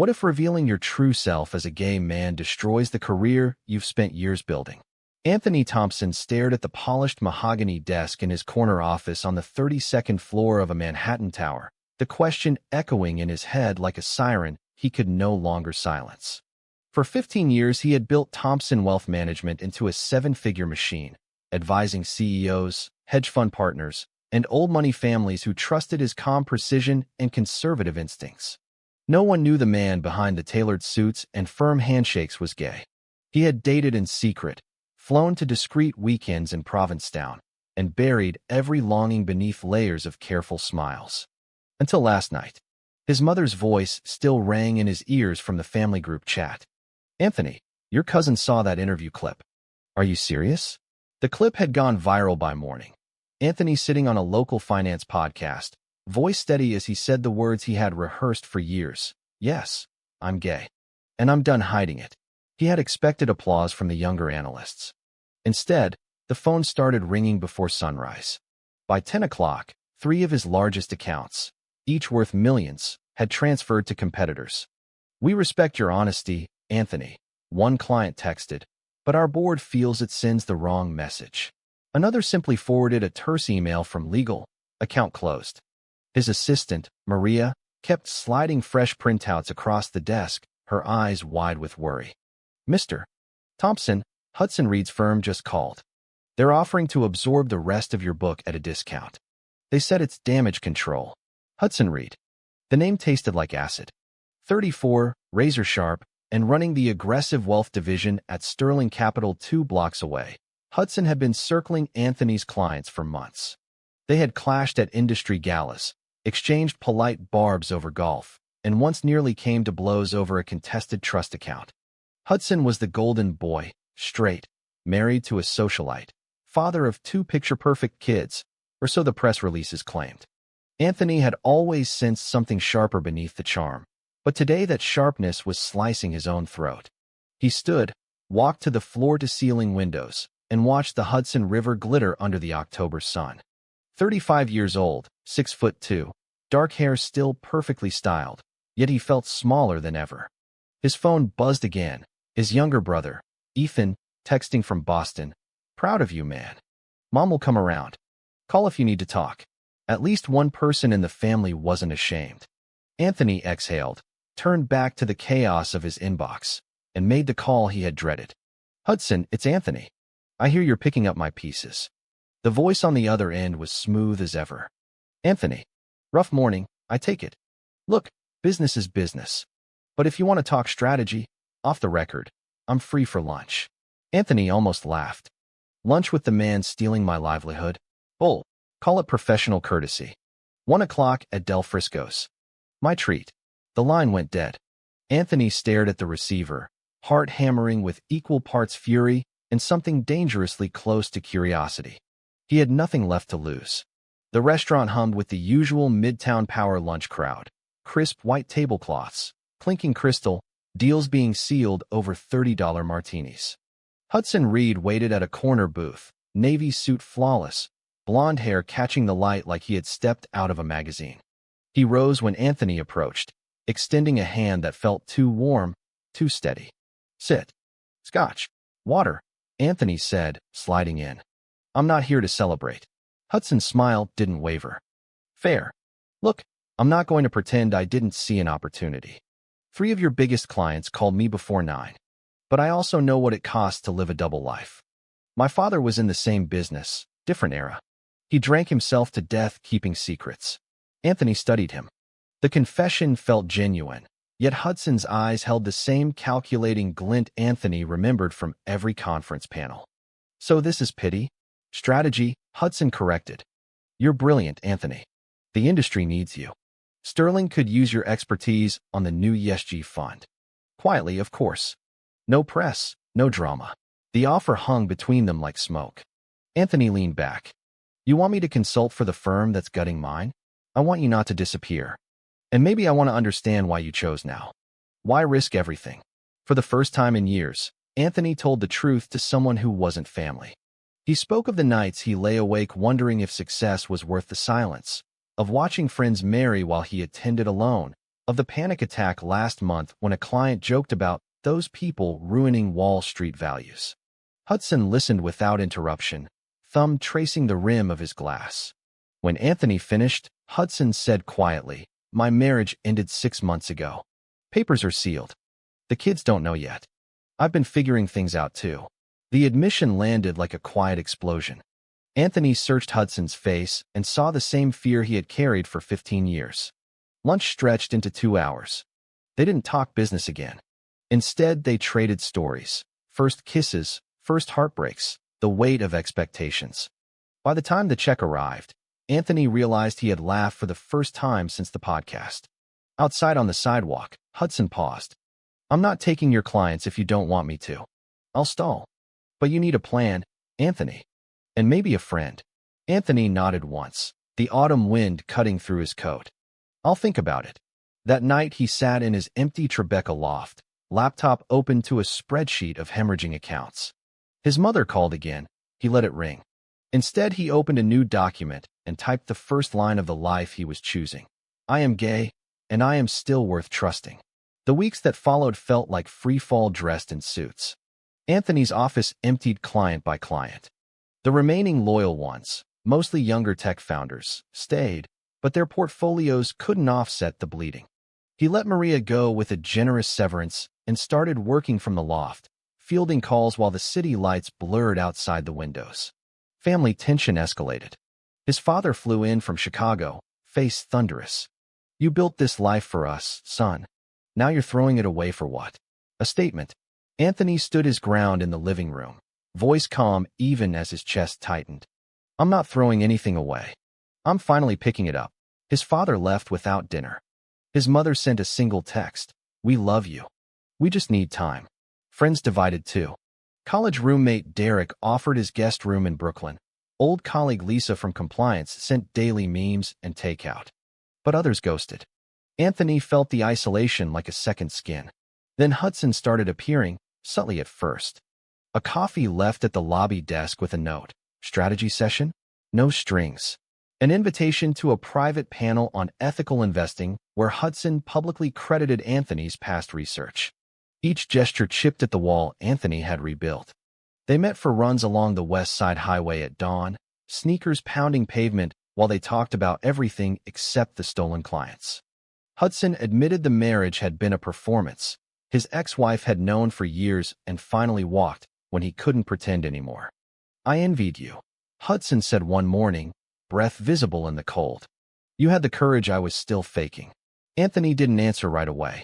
What if revealing your true self as a gay man destroys the career you've spent years building? Anthony Thompson stared at the polished mahogany desk in his corner office on the 32nd floor of a Manhattan tower, the question echoing in his head like a siren he could no longer silence. For 15 years, he had built Thompson Wealth Management into a seven-figure machine, advising CEOs, hedge fund partners, and old money families who trusted his calm precision and conservative instincts. No one knew the man behind the tailored suits and firm handshakes was gay. He had dated in secret, flown to discreet weekends in Provincetown, and buried every longing beneath layers of careful smiles. Until last night, his mother's voice still rang in his ears from the family group chat. "Anthony, your cousin saw that interview clip. Are you serious?" The clip had gone viral by morning. Anthony sitting on a local finance podcast, voice steady as he said the words he had rehearsed for years. "Yes, I'm gay. And I'm done hiding it." He had expected applause from the younger analysts. Instead, the phone started ringing before sunrise. By 10 o'clock, 3 of his largest accounts, each worth millions, had transferred to competitors. "We respect your honesty, Anthony," one client texted, "but our board feels it sends the wrong message." Another simply forwarded a terse email from legal, account closed. His assistant, Maria, kept sliding fresh printouts across the desk, her eyes wide with worry. "Mr. Thompson, Hudson Reed's firm just called. They're offering to absorb the rest of your book at a discount. They said it's damage control." Hudson Reed. The name tasted like acid. 34, razor sharp, and running the aggressive wealth division at Sterling Capital 2 blocks away. Hudson had been circling Anthony's clients for months. They had clashed at industry galas, exchanged polite barbs over golf, and once nearly came to blows over a contested trust account. Hudson was the golden boy, straight, married to a socialite, father of 2 picture-perfect kids, or so the press releases claimed. Anthony had always sensed something sharper beneath the charm, but today that sharpness was slicing his own throat. He stood, walked to the floor-to-ceiling windows, and watched the Hudson River glitter under the October sun. 35 years old, 6'2", dark hair still perfectly styled, yet he felt smaller than ever. His phone buzzed again, his younger brother, Ethan, texting from Boston. "Proud of you, man. Mom will come around. Call if you need to talk." At least one person in the family wasn't ashamed. Anthony exhaled, turned back to the chaos of his inbox, and made the call he had dreaded. "Hudson, it's Anthony. I hear you're picking up my pieces." The voice on the other end was smooth as ever. "Anthony, rough morning, I take it. Look, business is business. But if you want to talk strategy, off the record, I'm free for lunch." Anthony almost laughed. "Lunch with the man stealing my livelihood? Bull. Call it professional courtesy. 1 o'clock at Del Frisco's. My treat." The line went dead. Anthony stared at the receiver, heart hammering with equal parts fury and something dangerously close to curiosity. He had nothing left to lose. The restaurant hummed with the usual Midtown Power lunch crowd, crisp white tablecloths, clinking crystal, deals being sealed over $30 martinis. Hudson Reed waited at a corner booth, navy suit flawless, blonde hair catching the light like he had stepped out of a magazine. He rose when Anthony approached, extending a hand that felt too warm, too steady. "Sit. Scotch. Water," Anthony said, sliding in. "I'm not here to celebrate." Hudson's smile didn't waver. "Fair. Look, I'm not going to pretend I didn't see an opportunity. 3 of your biggest clients called me before 9. But I also know what it costs to live a double life. My father was in the same business, different era. He drank himself to death keeping secrets." Anthony studied him. The confession felt genuine, yet Hudson's eyes held the same calculating glint Anthony remembered from every conference panel. "So this is pity? Strategy," Hudson corrected. "You're brilliant, Anthony. The industry needs you. Sterling could use your expertise on the new ESG fund." Quietly, of course. No press, no drama. The offer hung between them like smoke. Anthony leaned back. "You want me to consult for the firm that's gutting mine? I want you not to disappear. And maybe I want to understand why you chose now. Why risk everything?" For the first time in years, Anthony told the truth to someone who wasn't family. He spoke of the nights he lay awake wondering if success was worth the silence, of watching friends marry while he attended alone, of the panic attack last month when a client joked about those people ruining Wall Street values. Hudson listened without interruption, thumb tracing the rim of his glass. When Anthony finished, Hudson said quietly, "My marriage ended 6 months ago. Papers are sealed. The kids don't know yet. I've been figuring things out too." The admission landed like a quiet explosion. Anthony searched Hudson's face and saw the same fear he had carried for 15 years. Lunch stretched into 2 hours. They didn't talk business again. Instead, they traded stories. First kisses, first heartbreaks, the weight of expectations. By the time the check arrived, Anthony realized he had laughed for the first time since the podcast. Outside on the sidewalk, Hudson paused. "I'm not taking your clients if you don't want me to. I'll stall. But you need a plan, Anthony. And maybe a friend." Anthony nodded once, the autumn wind cutting through his coat. "I'll think about it." That night he sat in his empty Tribeca loft, laptop open to a spreadsheet of hemorrhaging accounts. His mother called again. He let it ring. Instead, he opened a new document and typed the first line of the life he was choosing. "I am gay, and I am still worth trusting." The weeks that followed felt like free fall dressed in suits. Anthony's office emptied client by client. The remaining loyal ones, mostly younger tech founders, stayed, but their portfolios couldn't offset the bleeding. He let Maria go with a generous severance and started working from the loft, fielding calls while the city lights blurred outside the windows. Family tension escalated. His father flew in from Chicago, face thunderous. "You built this life for us, son. Now you're throwing it away for what?" A statement. Anthony stood his ground in the living room, voice calm even as his chest tightened. "I'm not throwing anything away. I'm finally picking it up." His father left without dinner. His mother sent a single text. "We love you. We just need time." Friends divided too. College roommate Derek offered his guest room in Brooklyn. Old colleague Lisa from compliance sent daily memes and takeout. But others ghosted. Anthony felt the isolation like a second skin. Then Hudson started appearing, subtly at first. A coffee left at the lobby desk with a note. Strategy session? No strings. An invitation to a private panel on ethical investing where Hudson publicly credited Anthony's past research. Each gesture chipped at the wall Anthony had rebuilt. They met for runs along the West Side Highway at dawn, sneakers pounding pavement while they talked about everything except the stolen clients. Hudson admitted the marriage had been a performance. His ex-wife had known for years and finally walked when he couldn't pretend anymore. "I envied you," Hudson said one morning, breath visible in the cold. "You had the courage I was still faking." Anthony didn't answer right away.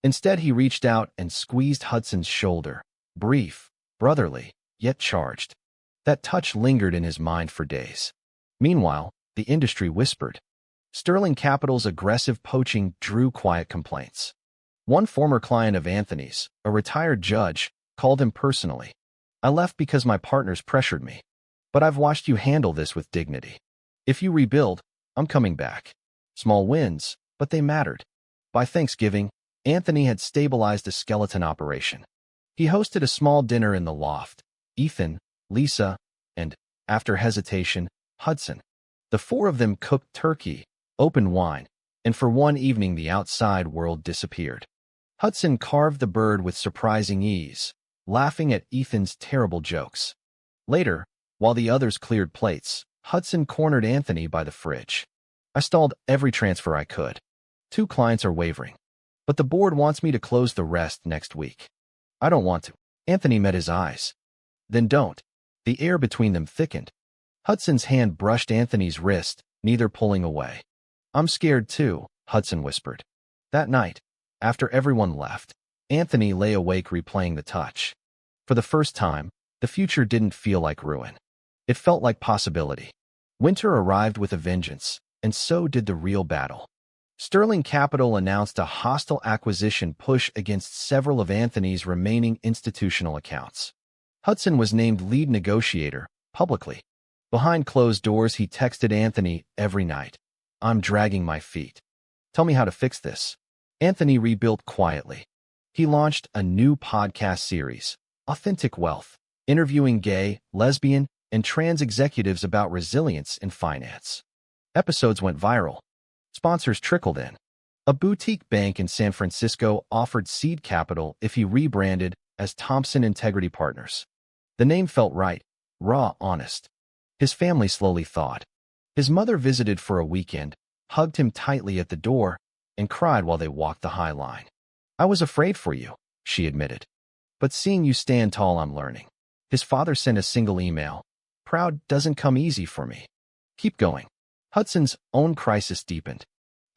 Instead, he reached out and squeezed Hudson's shoulder, brief, brotherly, yet charged. That touch lingered in his mind for days. Meanwhile, the industry whispered. Sterling Capital's aggressive poaching drew quiet complaints. One former client of Anthony's, a retired judge, called him personally. "I left because my partners pressured me. But I've watched you handle this with dignity. If you rebuild, I'm coming back." Small wins, but they mattered. By Thanksgiving, Anthony had stabilized a skeleton operation. He hosted a small dinner in the loft. Ethan, Lisa, and, after hesitation, Hudson. The four of them cooked turkey, opened wine, and for one evening the outside world disappeared. Hudson carved the bird with surprising ease, laughing at Ethan's terrible jokes. Later, while the others cleared plates, Hudson cornered Anthony by the fridge. "I stalled every transfer I could. 2 clients are wavering. But the board wants me to close the rest next week. I don't want to." Anthony met his eyes. "Then don't." The air between them thickened. Hudson's hand brushed Anthony's wrist, neither pulling away. "I'm scared too," Hudson whispered. That night, after everyone left, Anthony lay awake replaying the touch. For the first time, the future didn't feel like ruin. It felt like possibility. Winter arrived with a vengeance, and so did the real battle. Sterling Capital announced a hostile acquisition push against several of Anthony's remaining institutional accounts. Hudson was named lead negotiator, publicly. Behind closed doors, he texted Anthony every night. "I'm dragging my feet. Tell me how to fix this." Anthony rebuilt quietly. He launched a new podcast series, Authentic Wealth, interviewing gay, lesbian, and trans executives about resilience in finance. Episodes went viral. Sponsors trickled in. A boutique bank in San Francisco offered seed capital if he rebranded as Thompson Integrity Partners. The name felt right, raw, honest. His family slowly thawed. His mother visited for a weekend, hugged him tightly at the door, and cried while they walked the High Line. "I was afraid for you," she admitted. "But seeing you stand tall, I'm learning." His father sent a single email. "Proud doesn't come easy for me. Keep going." Hudson's own crisis deepened.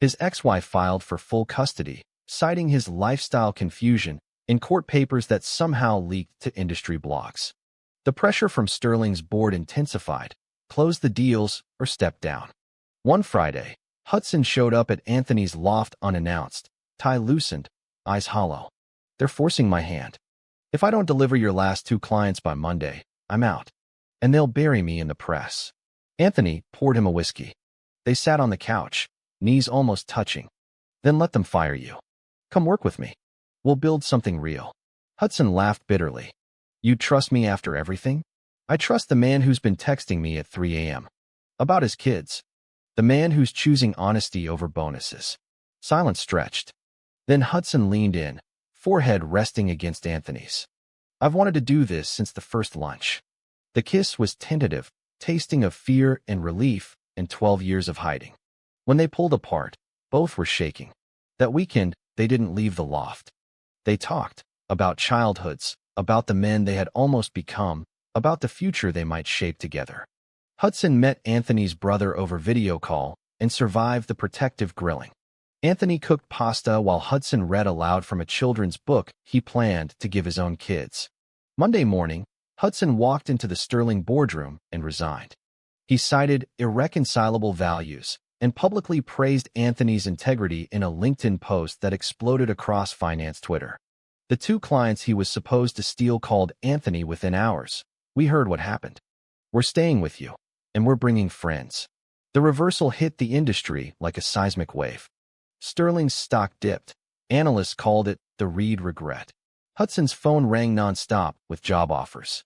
His ex-wife filed for full custody, citing his lifestyle confusion in court papers that somehow leaked to industry blogs. The pressure from Sterling's board intensified: close the deals or step down. One Friday, Hudson showed up at Anthony's loft unannounced, tie loosened, eyes hollow. "They're forcing my hand. If I don't deliver your last 2 clients by Monday, I'm out. And they'll bury me in the press." Anthony poured him a whiskey. They sat on the couch, knees almost touching. "Then let them fire you. Come work with me. We'll build something real." Hudson laughed bitterly. "You trust me after everything?" "I trust the man who's been texting me at 3 a.m. about his kids. The man who's choosing honesty over bonuses." Silence stretched. Then Hudson leaned in, forehead resting against Anthony's. "I've wanted to do this since the first lunch." The kiss was tentative, tasting of fear and relief and 12 years of hiding. When they pulled apart, both were shaking. That weekend, they didn't leave the loft. They talked about childhoods, about the men they had almost become, about the future they might shape together. Hudson met Anthony's brother over video call and survived the protective grilling. Anthony cooked pasta while Hudson read aloud from a children's book he planned to give his own kids. Monday morning, Hudson walked into the Sterling boardroom and resigned. He cited irreconcilable values and publicly praised Anthony's integrity in a LinkedIn post that exploded across finance Twitter. The 2 clients he was supposed to steal called Anthony within hours. "We heard what happened. We're staying with you, and we're bringing friends." The reversal hit the industry like a seismic wave. Sterling's stock dipped. Analysts called it the Reed regret. Hudson's phone rang nonstop with job offers.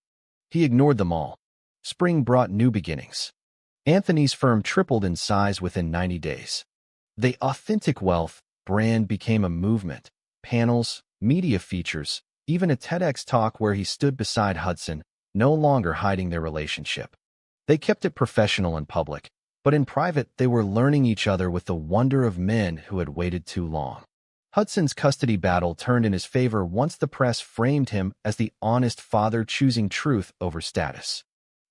He ignored them all. Spring brought new beginnings. Anthony's firm tripled in size within 90 days. The Authentic Wealth brand became a movement. Panels, media features, even a TEDx talk where he stood beside Hudson, no longer hiding their relationship. They kept it professional in public, but in private they were learning each other with the wonder of men who had waited too long. Hudson's custody battle turned in his favor once the press framed him as the honest father choosing truth over status.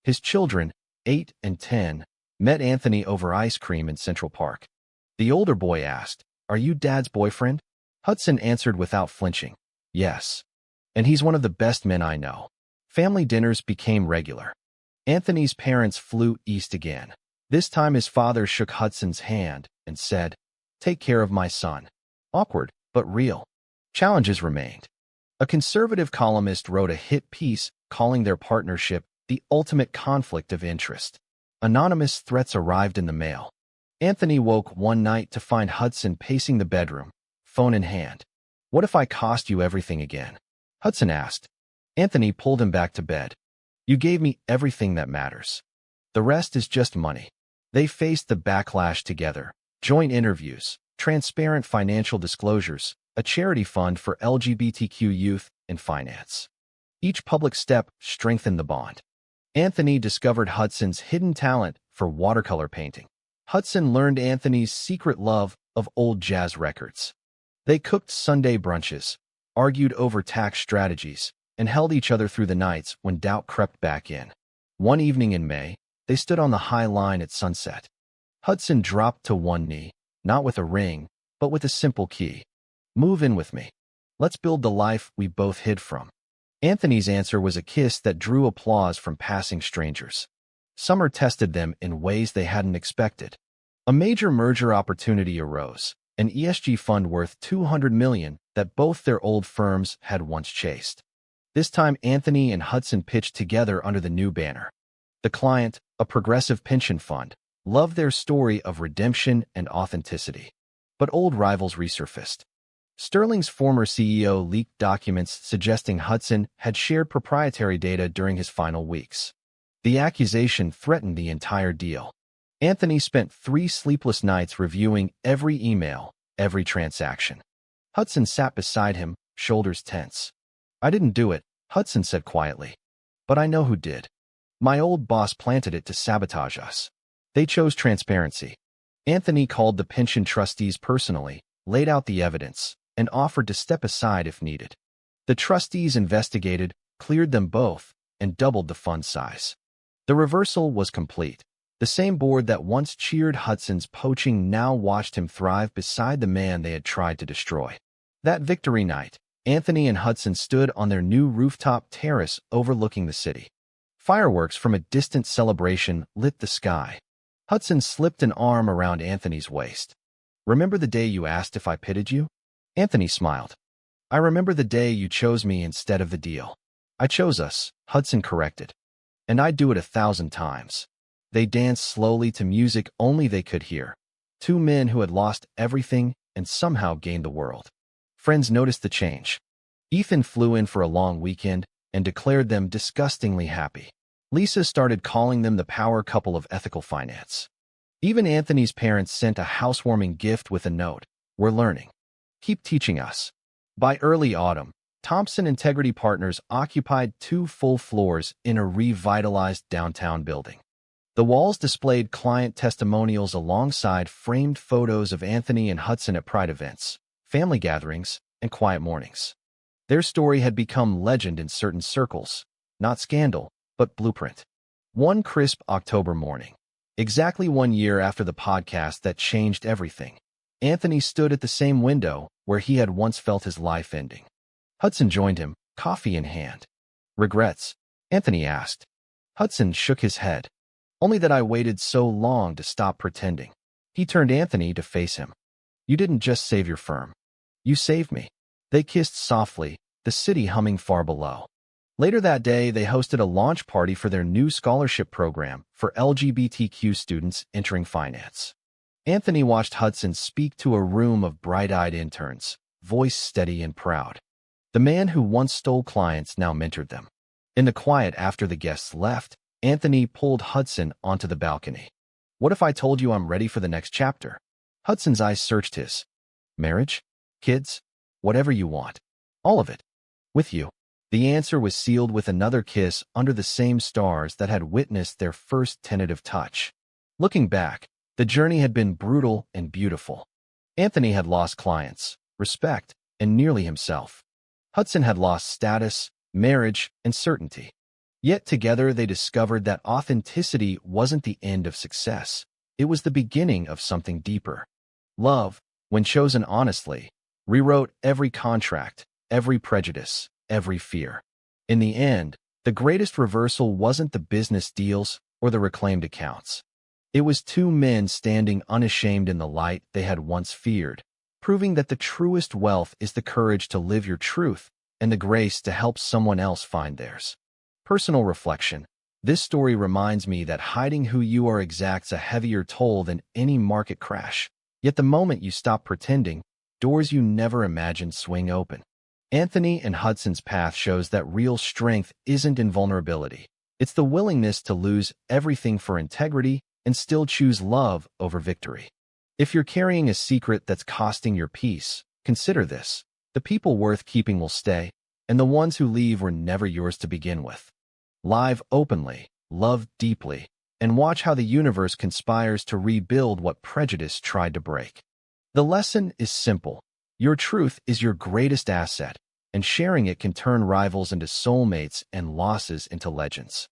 His children, 8 and 10, met Anthony over ice cream in Central Park. The older boy asked, "Are you Dad's boyfriend?" Hudson answered without flinching, "Yes. And he's one of the best men I know." Family dinners became regular. Anthony's parents flew east again. This time his father shook Hudson's hand and said, "Take care of my son." Awkward, but real. Challenges remained. A conservative columnist wrote a hit piece calling their partnership the ultimate conflict of interest. Anonymous threats arrived in the mail. Anthony woke one night to find Hudson pacing the bedroom, phone in hand. "What if I cost you everything again?" Hudson asked. Anthony pulled him back to bed. "You gave me everything that matters. The rest is just money." They faced the backlash together. Joint interviews, transparent financial disclosures, a charity fund for LGBTQ youth, and finance. Each public step strengthened the bond. Anthony discovered Hudson's hidden talent for watercolor painting. Hudson learned Anthony's secret love of old jazz records. They cooked Sunday brunches, argued over tax strategies, and held each other through the nights when doubt crept back in. One evening in May, they stood on the High Line at sunset. Hudson dropped to one knee, not with a ring, but with a simple key. "Move in with me. Let's build the life we both hid from." Anthony's answer was a kiss that drew applause from passing strangers. Summer tested them in ways they hadn't expected. A major merger opportunity arose, an ESG fund worth $200 million that both their old firms had once chased. This time Anthony and Hudson pitched together under the new banner. The client, a progressive pension fund, loved their story of redemption and authenticity. But old rivals resurfaced. Sterling's former CEO leaked documents suggesting Hudson had shared proprietary data during his final weeks. The accusation threatened the entire deal. Anthony spent 3 sleepless nights reviewing every email, every transaction. Hudson sat beside him, shoulders tense. I didn't do it, Hudson said quietly. But I know who did. My old boss planted it to sabotage us. They chose transparency. Anthony called the pension trustees personally, laid out the evidence, and offered to step aside if needed. The trustees investigated, cleared them both, and doubled the fund size. The reversal was complete. The same board that once cheered Hudson's poaching now watched him thrive beside the man they had tried to destroy. That victory night, Anthony and Hudson stood on their new rooftop terrace overlooking the city. Fireworks from a distant celebration lit the sky. Hudson slipped an arm around Anthony's waist. Remember the day you asked if I pitied you? Anthony smiled. I remember the day you chose me instead of the deal. I chose us, Hudson corrected. And I'd do it 1,000 times. They danced slowly to music only they could hear. Two men who had lost everything and somehow gained the world. Friends noticed the change. Ethan flew in for a long weekend and declared them disgustingly happy. Lisa started calling them the power couple of ethical finance. Even Anthony's parents sent a housewarming gift with a note, "We're learning. Keep teaching us." By early autumn, Thompson Integrity Partners occupied 2 full floors in a revitalized downtown building. The walls displayed client testimonials alongside framed photos of Anthony and Hudson at pride events, family gatherings, and quiet mornings. Their story had become legend in certain circles, not scandal, but blueprint. One crisp October morning, exactly 1 year after the podcast that changed everything, Anthony stood at the same window where he had once felt his life ending. Hudson joined him, coffee in hand. Regrets? Anthony asked. Hudson shook his head. Only that I waited so long to stop pretending. He turned Anthony to face him. You didn't just save your firm. You saved me. They kissed softly, the city humming far below. Later that day, they hosted a launch party for their new scholarship program for LGBTQ students entering finance. Anthony watched Hudson speak to a room of bright-eyed interns, voice steady and proud. The man who once stole clients now mentored them. In the quiet after the guests left, Anthony pulled Hudson onto the balcony. What if I told you I'm ready for the next chapter? Hudson's eyes searched his. Marriage? Kids? Whatever you want. All of it. With you. The answer was sealed with another kiss under the same stars that had witnessed their first tentative touch. Looking back, the journey had been brutal and beautiful. Anthony had lost clients, respect, and nearly himself. Hudson had lost status, marriage, and certainty. Yet together they discovered that authenticity wasn't the end of success. It was the beginning of something deeper. Love, when chosen honestly, rewrote every contract, every prejudice, every fear. In the end, the greatest reversal wasn't the business deals or the reclaimed accounts. It was 2 men standing unashamed in the light they had once feared, proving that the truest wealth is the courage to live your truth and the grace to help someone else find theirs. Personal reflection. This story reminds me that hiding who you are exacts a heavier toll than any market crash. Yet the moment you stop pretending, doors you never imagined swing open. Anthony and Hudson's path shows that real strength isn't in vulnerability. It's the willingness to lose everything for integrity and still choose love over victory. If you're carrying a secret that's costing your peace, consider this. The people worth keeping will stay, and the ones who leave were never yours to begin with. Live openly, love deeply, and watch how the universe conspires to rebuild what prejudice tried to break. The lesson is simple. Your truth is your greatest asset, and sharing it can turn rivals into soulmates and losses into legends.